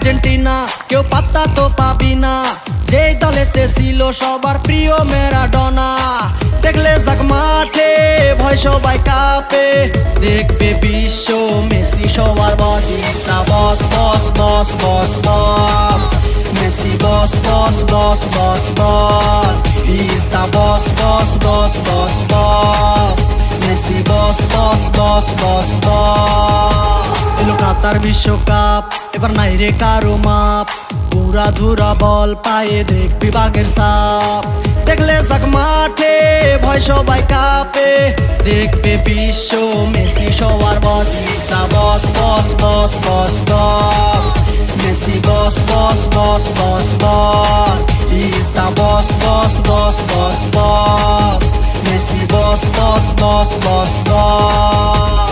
Argentina, কেউ পাত্তা তো পাবি না। যেই দলেতে ছিল সবার প্রিয় ম্যারাডোনা, দেখলে যাক মাঠে ভয় সবাই কাঁপে। দেখবে বিশ্ব মেসি সবার boss, is the boss boss boss boss boss. Messi boss boss boss boss boss, is the boss boss boss boss boss. Messi boss boss boss boss boss. এলো কাতার বিশ্বকাপ, এবার নাই রে কারো মাপ। পুরা ধুরা বল পায়ে দেখবি বাঘের সাপ। দেখলে যাক মাঠে ভয় সবাই কাঁপে। দেখবে বিশ্ব মেসি সবার boss, is the boss boss boss boss boss. Messi boss boss boss boss boss, is the boss boss boss boss boss. Messi boss boss boss boss boss.